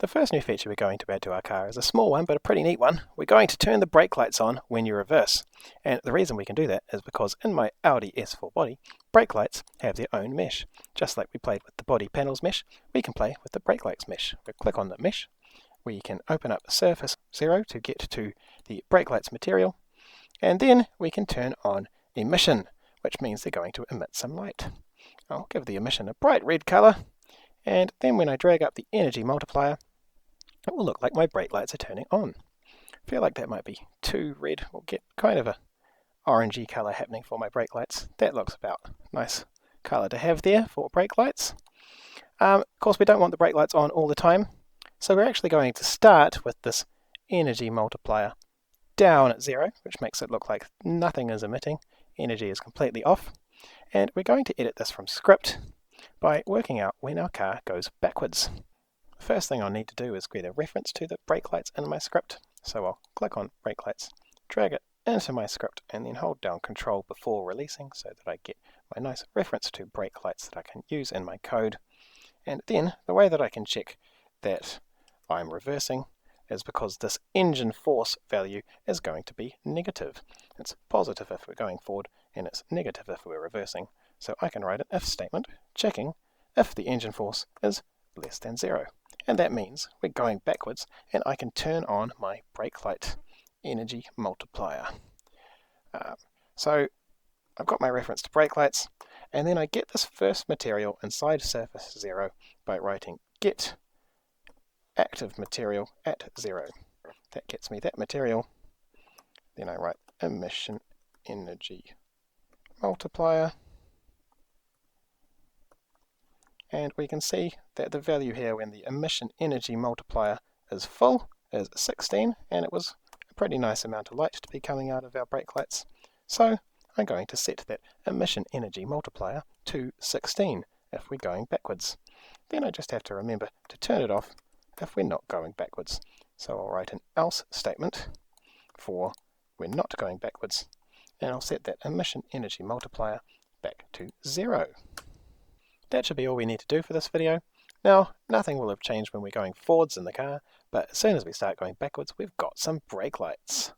The first new feature we're going to add to our car is a small one, but a pretty neat one. We're going to turn the brake lights on when you reverse. And the reason we can do that is because in my Audi S4 body, brake lights have their own mesh. Just like we played with the body panels mesh, we can play with the brake lights mesh. We click on the mesh, we can open up surface 0 to get to the brake lights material, and then we can turn on emission, which means they're going to emit some light. I'll give the emission a bright red colour, and then when I drag up the energy multiplier, it will look like my brake lights are turning on. I feel like that might be too red. We'll get kind of a orangey colour happening for my brake lights. That looks about a nice colour to have there for brake lights. Of course, we don't want the brake lights on all the time, so we're actually going to start with this energy multiplier down at 0, which makes it look like nothing is emitting. Energy is completely off. And we're going to edit this from script by working out when our car goes backwards. The first thing I'll need to do is get a reference to the brake lights in my script. So I'll click on brake lights, drag it into my script, and then hold down Control before releasing so that I get my nice reference to brake lights that I can use in my code. And then the way that I can check that I'm reversing is because this engine force value is going to be negative. It's positive if we're going forward, and it's negative if we're reversing. So I can write an if statement checking if the engine force is less than 0. And that means we're going backwards, and I can turn on my brake light energy multiplier. So I've got my reference to brake lights, and then I get this first material inside surface 0 by writing get active material at 0. That gets me that material. Then I write emission energy multiplier, and we can see that the value here when the emission energy multiplier is full is 16, and it was a pretty nice amount of light to be coming out of our brake lights. So I'm going to set that emission energy multiplier to 16 if we're going backwards. Then I just have to remember to turn it off if we're not going backwards. So I'll write an else statement for we're not going backwards, and I'll set that emission energy multiplier back to 0. That should be all we need to do for this video. Now, nothing will have changed when we're going forwards in the car, but as soon as we start going backwards, we've got some brake lights.